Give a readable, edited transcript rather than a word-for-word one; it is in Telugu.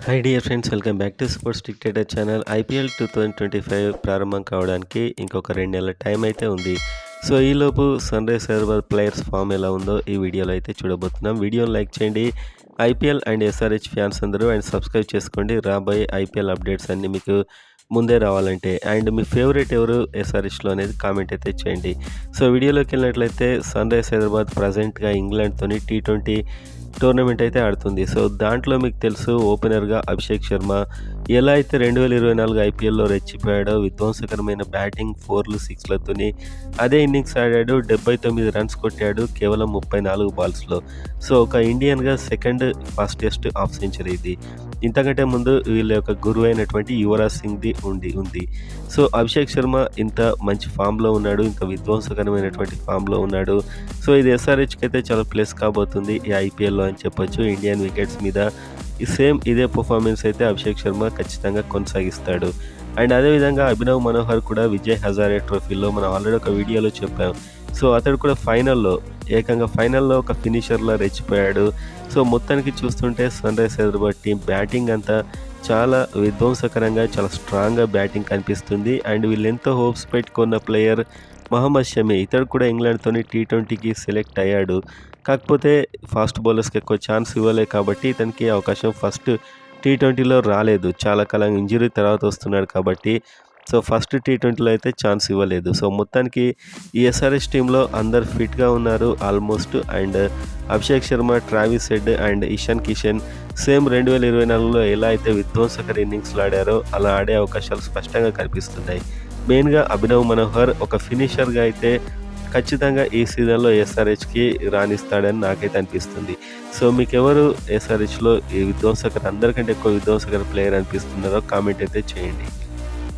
Hi dear friends, welcome back to sports dictator channel. IPL 2025 ప్రారంభం కావడానికి ఇంకొక 2 నెలల టైం అయితే ఉంది. సో ఈలోపు sunrise Hyderabad players form ఎలా ఉందో ఈ వీడియోలో అయితే చూడబోతున్నాం. వీడియోని లైక్ చేయండి. ఐపీఎల్ అండ్ ఎస్ఆర్హెచ్ ఫ్యాన్స్ అందరూ అండ్ సబ్స్క్రైబ్ చేసుకోండి. రాబోయే ఐపీఎల్ అప్డేట్స్ అన్నీ మీకు ముందే రావాలంటే. అండ్ మీ ఫేవరెట్ ఎవరు ఎస్ఆర్హెచ్లో అనేది కామెంట్ అయితే చేయండి. సో వీడియోలోకి వెళ్ళినట్లయితే సన్ రైజ్ హైదరాబాద్ ప్రజెంట్గా ఇంగ్లాండ్తోని T20 టోర్నమెంట్ అయితే ఆడుతుంది. సో దాంట్లో మీకు తెలుసు ఓపెనర్గా అభిషేక్ శర్మ ఎలా అయితే 2024 ఐపీఎల్లో రెచ్చిపోయాడో, విధ్వంసకరమైన బ్యాటింగ్ 4లు 6లతోని అదే ఇన్నింగ్స్ ఆడాడు. 79 రన్స్ కొట్టాడు కేవలం 34 బాల్స్లో. సో ఒక ఇండియన్గా సెకండ్ ఫాస్టెస్ట్ హాఫ్ సెంచరీ ఇది. ఇంతకంటే ముందు వీళ్ళ యొక్క గురువు అయినటువంటి యువరాజ్ సింగ్ది ఉంది. సో అభిషేక్ శర్మ ఇంత మంచి ఫామ్లో ఉన్నాడు, ఇంత విధ్వంసకరమైనటువంటి ఫామ్లో ఉన్నాడు. సో ఇది ఎస్ఆర్హెచ్కి అయితే చాలా ప్లస్ కాబోతుంది ఈ ఐపీఎల్లో అని చెప్పొచ్చు. ఇండియన్ వికెట్స్ మీద ఇదే పర్ఫార్మెన్స్ అయితే అభిషేక్ శర్మ ఖచ్చితంగా కొనసాగిస్తాడు. అండ్ అదేవిధంగా అభినవ్ మనోహర్ కూడా విజయ్ హజారే ట్రోఫీలో మనం ఆల్రెడీ ఒక వీడియోలో చెప్పాం. సో అతడు కూడా ఏకంగా ఫైనల్లో ఒక ఫినిషర్లా రెచ్చిపోయాడు. సో మొత్తానికి చూస్తుంటే sunrise Hyderabad team batting అంతా చాలా విధ్వంసకరంగా, చాలా స్ట్రాంగ్గా బ్యాటింగ్ కనిపిస్తుంది. అండ్ వీళ్ళు ఎంతో హోప్స్ పెట్టుకున్న ప్లేయర్ మహమ్మద్ షమి, ఇతడు కూడా ఇంగ్లాండ్తోని T20కి సెలెక్ట్ అయ్యాడు. కాకపోతే ఫాస్ట్ బౌలర్స్కి ఎక్కువ ఛాన్స్ ఇవ్వలే కాబట్టి ఇతనికి అవకాశం ఫస్ట్ T20లో రాలేదు. చాలా కాలం ఇంజరీ తర్వాత వస్తున్నాడు కాబట్టి సో ఫస్ట్ T20లో అయితే ఛాన్స్ ఇవ్వలేదు. సో మొత్తానికి ఈ ఎస్ఆర్హెచ్ టీంలో అందరు ఫిట్గా ఉన్నారు almost. And Abhishek Sharma, Travis Head and Ishan Kishan same 2024లో ఎలా అయితే విధ్వంసకర ఇన్నింగ్స్లో ఆడారో అలా ఆడే అవకాశాలు స్పష్టంగా కనిపిస్తున్నాయి. మెయిన్గా అభినవ్ మనోహర్ ఒక ఫినిషర్గా అయితే ఖచ్చితంగా ఈ సీజన్లో ఎస్ఆర్హెచ్కి రాణిస్తాడని నాకైతే అనిపిస్తుంది. సో మీకెవరు ఎస్ఆర్హెచ్లో ఈ అందరికంటే ఎక్కువ విధ్వంసకర ప్లేయర్ అనిపిస్తున్నారో కామెంట్ అయితే చేయండి.